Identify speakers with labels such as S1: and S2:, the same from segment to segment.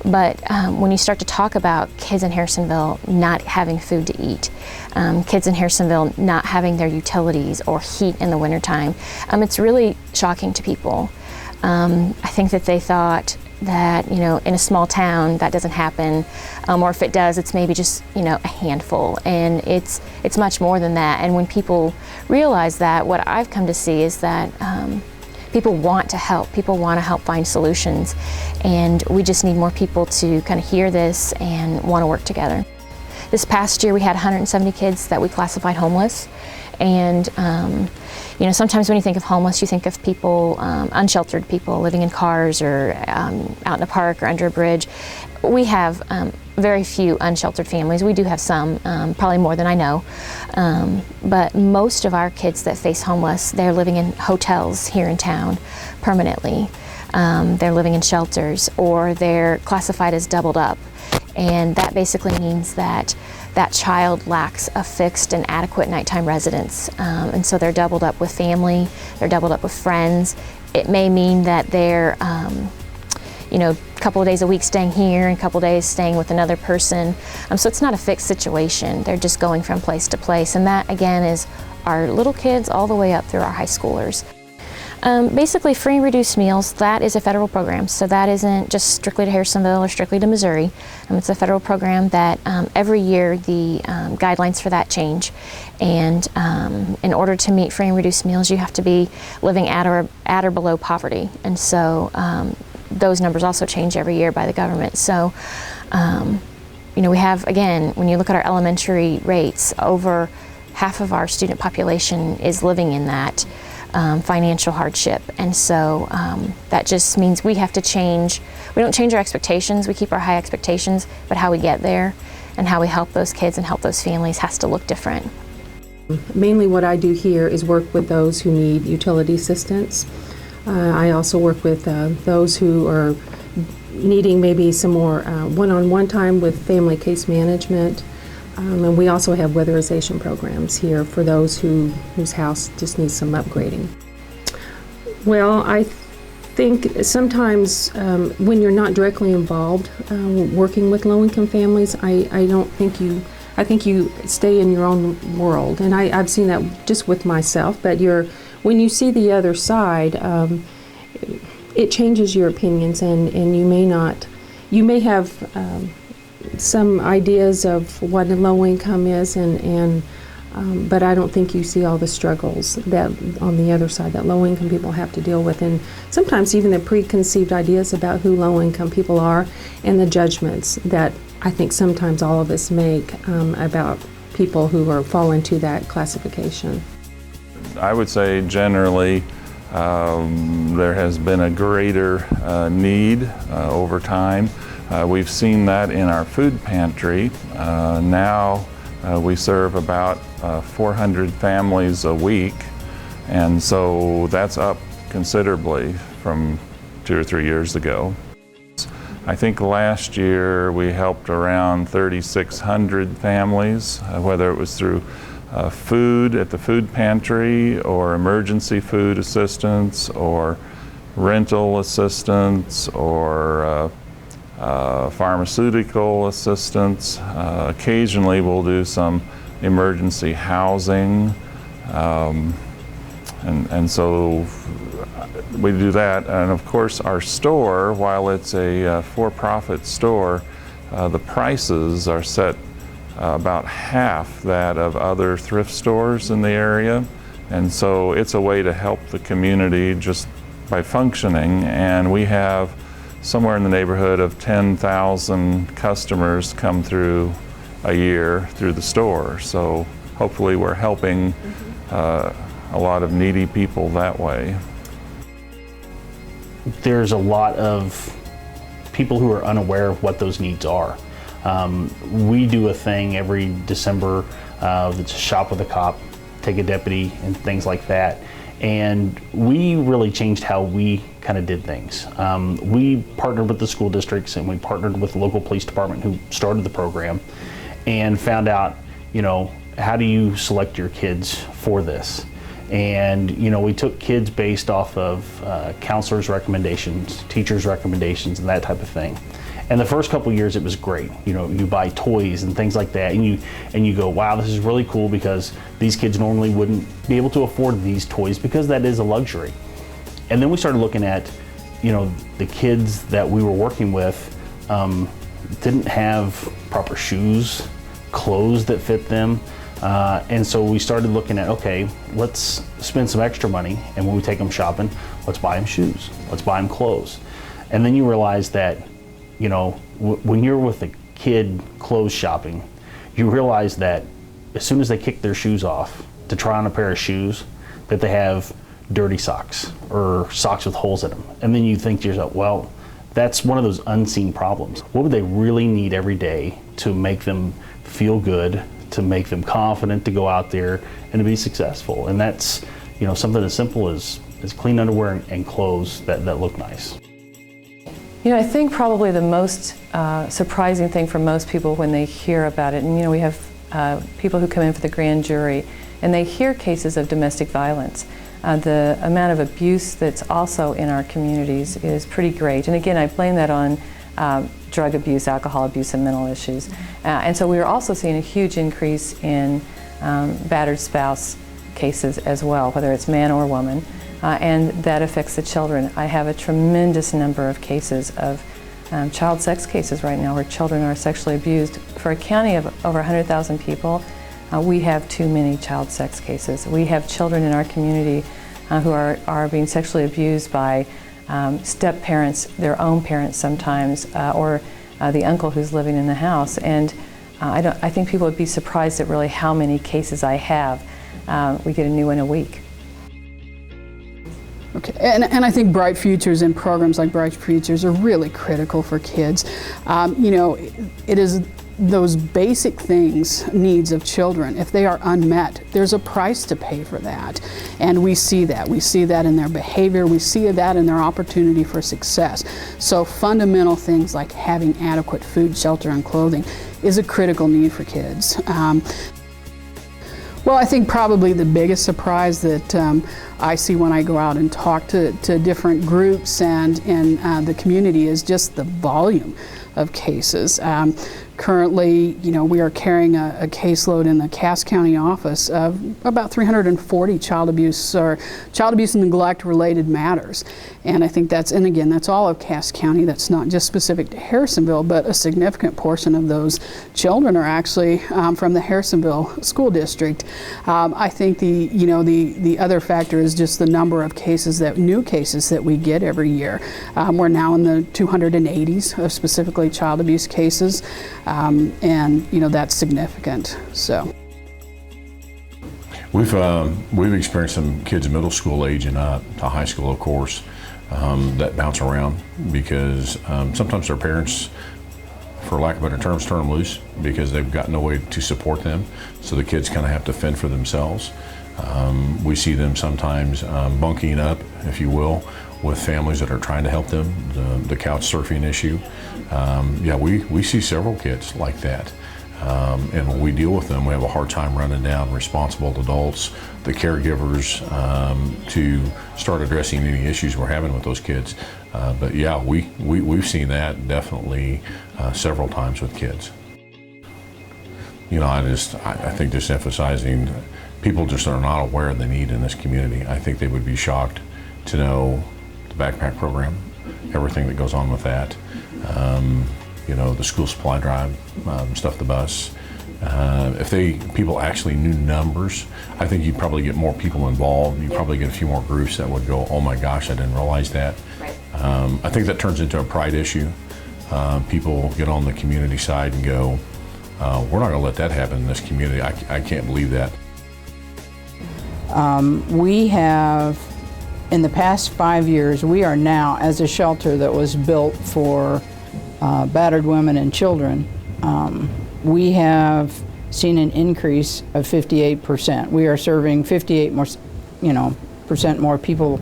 S1: But when you start to talk about kids in Harrisonville not having food to eat, kids in Harrisonville not having their utilities or heat in the wintertime, it's really shocking to people. I think that they thought that, in a small town that doesn't happen, or if it does, it's maybe just, a handful, and it's much more than that. And when people realize that, what I've come to see is that people want to help. People want to help find solutions, and we just need more people to kind of hear this and want to work together. This past year we had 170 kids that we classified homeless, and sometimes when you think of homeless, you think of people, unsheltered people living in cars or out in a park or under a bridge. We have very few unsheltered families. We do have some, probably more than I know, but most of our kids that face homeless, they're living in hotels here in town permanently. They're living in shelters, or they're classified as doubled up. And that basically means that that child lacks a fixed and adequate nighttime residence. And so they're doubled up with family, they're doubled up with friends. It may mean that they're a couple of days a week staying here and a couple of days staying with another person. So it's not a fixed situation. They're just going from place to place. And that, again, is our little kids all the way up through our high schoolers. Basically, free and reduced meals, that is a federal program. So that isn't just strictly to Harrisonville or strictly to Missouri. It's a federal program that every year the guidelines for that change. And in order to meet free and reduced meals, you have to be living at or below poverty. And so those numbers also change every year by the government. So, we have, again, when you look at our elementary rates, over half of our student population is living in that financial hardship. And so that just means we have to change. We don't change our expectations, we keep our high expectations, but how we get there and how we help those kids and help those families has to look different.
S2: Mainly what I do here is work with those who need utility assistance. I also work with those who are needing maybe some more one-on-one time with family case management. And we also have weatherization programs here for those whose house just needs some upgrading. Well, I think sometimes when you're not directly involved working with low-income families, I think you stay in your own world. And I've seen that just with myself, but when you see the other side, it changes your opinions, and you may have some ideas of what a low income is, but I don't think you see all the struggles that on the other side that low income people have to deal with, and sometimes even the preconceived ideas about who low income people are and the judgments that I think sometimes all of us make about people who fall into that classification.
S3: I would say generally there has been a greater need over time. We've seen that in our food pantry. Now we serve about 400 families a week, and so that's up considerably from 2 or 3 years ago. I think last year we helped around 3,600 families, whether it was through food at the food pantry or emergency food assistance or rental assistance or pharmaceutical assistance. Occasionally we'll do some emergency housing, and so we do that. And of course our store, while it's a for-profit store, the prices are set about half that of other thrift stores in the area, and so it's a way to help the community just by functioning. And we have somewhere in the neighborhood of 10,000 customers come through a year through the store, so hopefully we're helping a lot of needy people that way.
S4: There's a lot of people who are unaware of what those needs are. We do a thing every December that's a shop with a cop, take a deputy, and things like that. And we really changed how we kind of did things. We partnered with the school districts, and we partnered with the local police department who started the program, and found out, how do you select your kids for this? And we took kids based off of counselors' recommendations, teachers' recommendations, and that type of thing. And the first couple years it was great. You know, you buy toys and things like that, and you go, wow, this is really cool, because these kids normally wouldn't be able to afford these toys because that is a luxury. And then we started looking at, you know, the kids that we were working with didn't have proper shoes, clothes that fit them. And so we started looking at, okay, let's spend some extra money, and when we take them shopping, let's buy them shoes, let's buy them clothes. And then you realize that, you know, when you're with a kid clothes shopping, you realize that as soon as they kick their shoes off to try on a pair of shoes, that they have dirty socks or socks with holes in them. And then you think to yourself, well, that's one of those unseen problems. What would they really need every day to make them feel good, to make them confident to go out there and to be successful? And that's, you know, something as simple as clean underwear and clothes that look nice.
S5: You know, I think probably the most surprising thing for most people when they hear about it, and you know, we have people who come in for the grand jury and they hear cases of domestic violence. The amount of abuse that's also in our communities is pretty great. And again, I blame that on drug abuse, alcohol abuse, and mental issues. And so we are also seeing a huge increase in battered spouse cases as well, whether it's man or woman, and that affects the children. I have a tremendous number of cases of child sex cases right now where children are sexually abused. For a county of over 100,000 people, we have too many child sex cases. We have children in our community who are being sexually abused by step-parents, their own parents sometimes, or the uncle who's living in the house. And I think people would be surprised at really how many cases I have. We get a new one a week.
S6: Okay, and I think Bright Futures and programs like Bright Futures are really critical for kids. You know, it is those basic things, needs of children, if they are unmet, there's a price to pay for that. And we see that. We see that in their behavior. We see that in their opportunity for success. So fundamental things like having adequate food, shelter, and clothing is a critical need for kids. Well, I think probably the biggest surprise that I see when I go out and talk to different groups and in the community is just the volume of cases. Currently, you know, we are carrying a caseload in the Cass County office of about 340 child abuse and neglect related matters. And I think that's, and again, that's all of Cass County. That's not just specific to Harrisonville, but a significant portion of those children are actually from the Harrisonville School District. I think the other factor is just the number of cases, new cases that we get every year. We're now in the 280s of specifically child abuse cases. And you know, that's significant. So
S7: we've experienced some kids middle school age and up to high school, of course, that bounce around because sometimes their parents, for lack of better terms, turn them loose because they've got no way to support them. So the kids kind of have to fend for themselves. We see them sometimes bunking up, if you will, with families that are trying to help them, the couch surfing issue. Yeah, we see several kids like that. And when we deal with them, we have a hard time running down responsible adults, the caregivers, to start addressing any issues we're having with those kids. But yeah, we've seen that definitely several times with kids. You know, I think just emphasizing, people just are not aware of the need in this community. I think they would be shocked to know the backpack program, everything that goes on with that. You know, the school supply drive, Stuff the Bus. If people actually knew numbers, I think you'd probably get more people involved. You'd probably get a few more groups that would go, oh my gosh, I didn't realize that.
S1: Right.
S7: I think that turns into a pride issue. People get on the community side and go, we're not gonna let that happen in this community. I can't believe that.
S8: We have, in the past 5 years, we are now, as a shelter that was built for battered women and children, we have seen an increase of 58%. We are serving 58% more people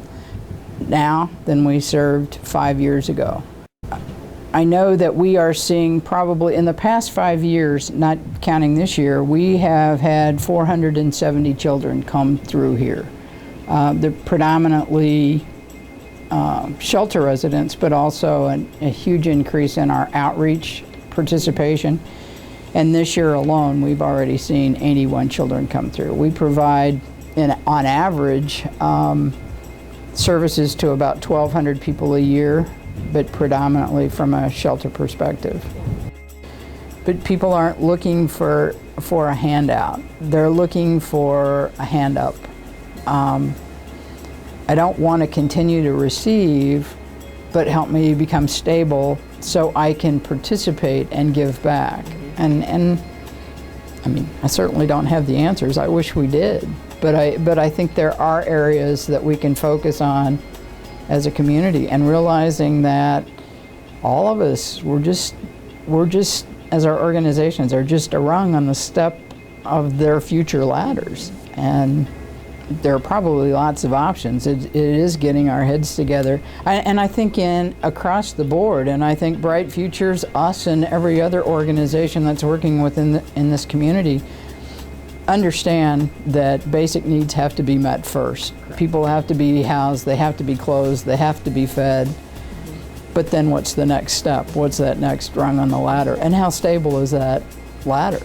S8: now than we served 5 years ago. I know that we are seeing probably in the past 5 years, not counting this year, we have had 470 children come through here. They're predominantly shelter residents, but also a huge increase in our outreach participation. And this year alone, we've already seen 81 children come through. We provide, on average, services to about 1,200 people a year, but predominantly from a shelter perspective. But people aren't looking for a handout. They're looking for a hand up. I don't want to continue to receive, but help me become stable so I can participate and give back. And I mean, I certainly don't have the answers. I wish we did, but I think there are areas that we can focus on as a community, and realizing that all of us, we're just as our organizations are just a rung on the step of their future ladders, and there are probably lots of options. It is getting our heads together, and I think across the board, and I think Bright Futures, us and every other organization that's working in this community, understand that basic needs have to be met first. People have to be housed, they have to be clothed, they have to be fed. But then what's the next step? What's that next rung on the ladder? And how stable is that ladder?